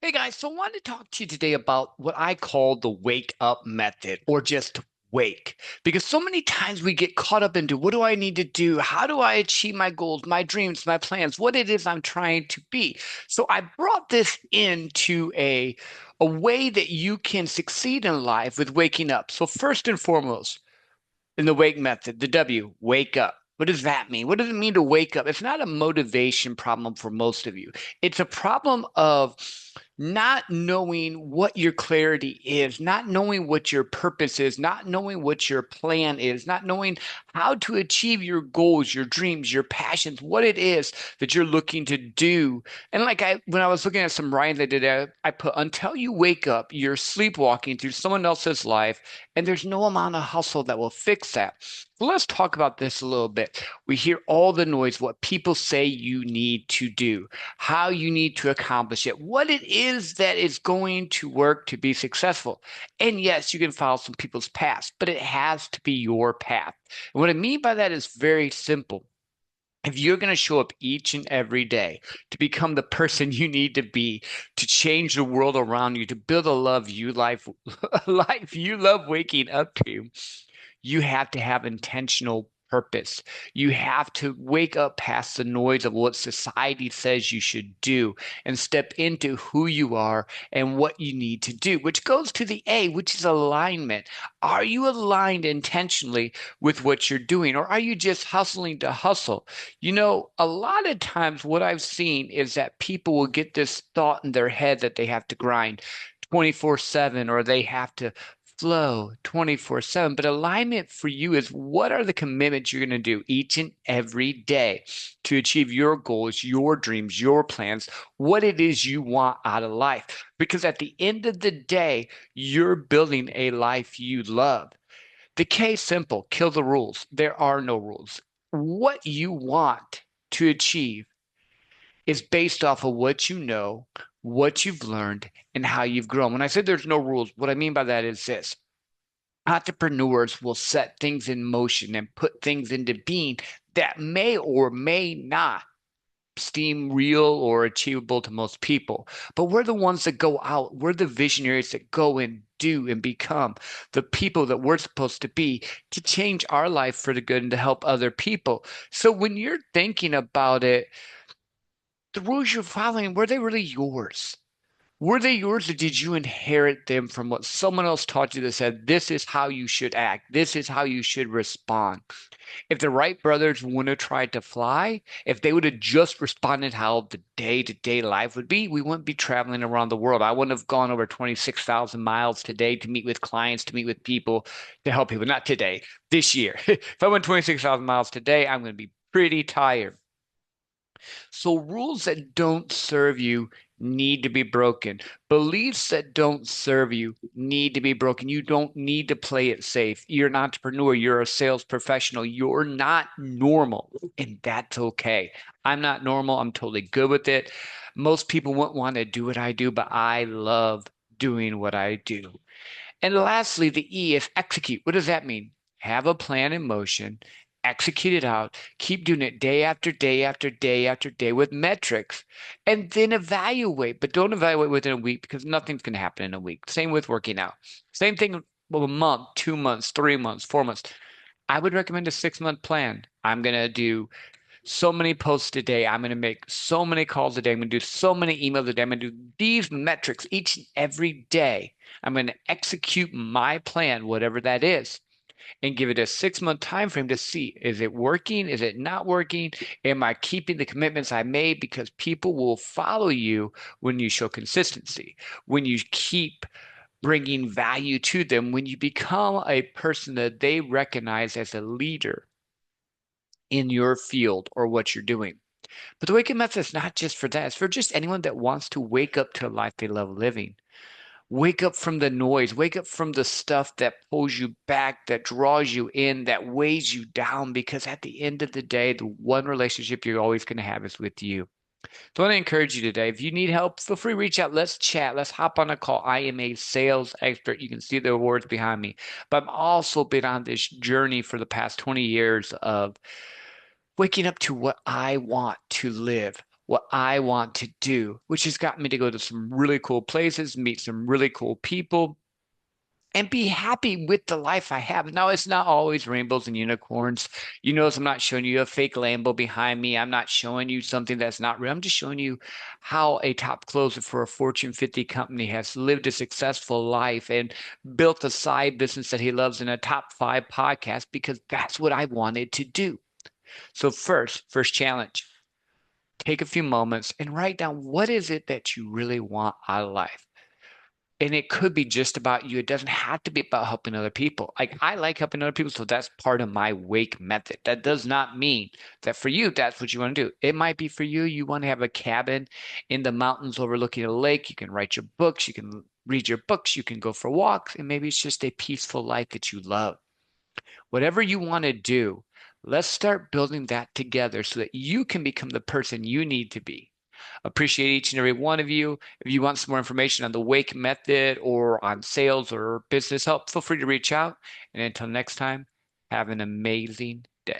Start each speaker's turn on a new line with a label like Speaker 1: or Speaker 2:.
Speaker 1: Hey guys, so I wanted to talk to you today about what I call the wake up method or just wake. Because so many times we get caught up into what do I need to do? How do I achieve my goals, my dreams, my plans, what it is I'm trying to be? So I brought this into a way that you can succeed in life with waking up. So first and foremost, in the wake method, the W, wake up. What does that mean? What does it mean to wake up? It's not a motivation problem for most of you. It's a problem of not knowing what your clarity is, not knowing what your purpose is, not knowing what your plan is, not knowing how to achieve your goals, your dreams, your passions, what it is that you're looking to do. And when I was looking at some writing I did, I put, until you wake up, you're sleepwalking through someone else's life and there's no amount of hustle that will fix that. So let's talk about this a little bit. We hear all the noise, what people say you need to do, how you need to accomplish it, what it is that is going to work to be successful. And yes, you can follow some people's paths, but it has to be your path. And what I mean by that is very simple. If you're going to show up each and every day to become the person you need to be, to change the world around you, to build a love you life, a life you love waking up to, you have to have intentional purpose. You have to wake up past the noise of what society says you should do and step into who you are and what you need to do, which goes to the A, which is alignment. Are you aligned intentionally with what you're doing, or are you just hustling to hustle? You know, a lot of times what I've seen is that people will get this thought in their head that they have to grind 24/7 or they have to flow 24/7. But alignment for you is what are the commitments you're going to do each and every day to achieve your goals, your dreams, your plans, what it is you want out of life. Because at the end of the day, you're building a life you love. The K is simple, kill the rules. There are no rules. What you want to achieve is based off of what you know, what you've learned, and how you've grown. When I say there's no rules, what I mean by that is this. Entrepreneurs will set things in motion and put things into being that may or may not seem real or achievable to most people. But we're the ones that go out. We're the visionaries that go and do and become the people that we're supposed to be to change our life for the good and to help other people. So when you're thinking about it, the rules you're following, were they really yours? Were they yours or did you inherit them from what someone else taught you that said, this is how you should act, this is how you should respond? If the Wright brothers wouldn't have tried to fly, if they would have just responded how the day-to-day life would be, we wouldn't be traveling around the world. I wouldn't have gone over 26,000 miles today to meet with clients, to meet with people, to help people. Not today, this year. If I went 26,000 miles today, I'm going to be pretty tired. So rules that don't serve you need to be broken. Beliefs that don't serve you need to be broken. You don't need to play it safe. You're an entrepreneur, you're a sales professional, you're not normal, and that's okay. I'm not normal. I'm totally good with it. Most people wouldn't want to do what I do, but I love doing what I do. And lastly, the E is execute. What does that mean? Have a plan in motion, execute it out, keep doing it day after day after day after day with metrics, and then evaluate. But don't evaluate within a week because nothing's going to happen in a week. Same with working out. Same thing with a month, 2 months, 3 months, 4 months. I would recommend a 6 month plan. I'm going to do so many posts a day. I'm going to make so many calls a day. I'm going to do so many emails a day. I'm going to do these metrics each and every day. I'm going to execute my plan, whatever that is, and give it a 6 month time frame to see is it working? Is it not working? Am I keeping the commitments I made? Because people will follow you when you show consistency, when you keep bringing value to them, when you become a person that they recognize as a leader in your field or what you're doing. But the wake up method is not just for that. It's for just anyone that wants to wake up to a life they love living. Wake up from the noise. Wake up from the stuff that pulls you back, that draws you in, that weighs you down. Because at the end of the day, the one relationship you're always going to have is with you. So I want to encourage you today. If you need help, feel free to reach out. Let's chat. Let's hop on a call. I am a sales expert. You can see the awards behind me. But I've also been on this journey for the past 20 years of waking up to what I want to live, what I want to do, which has gotten me to go to some really cool places, meet some really cool people, and be happy with the life I have. Now, it's not always rainbows and unicorns. You notice I'm not showing you a fake Lambo behind me. I'm not showing you something that's not real. I'm just showing you how a top closer for a Fortune 50 company has lived a successful life and built a side business that he loves in a top five podcast because that's what I wanted to do. So first challenge, take a few moments and write down what is it that you really want out of life. And it could be just about you. It doesn't have to be about helping other people. Like I like helping other people, so that's part of my wake method. That does not mean that for you, that's what you want to do. It might be for you, you want to have a cabin in the mountains overlooking a lake. You can write your books, you can read your books, you can go for walks, and maybe it's just a peaceful life that you love. Whatever you want to do, let's start building that together so that you can become the person you need to be. Appreciate each and every one of you. If you want some more information on the Wake method or on sales or business help, feel free to reach out. And until next time, have an amazing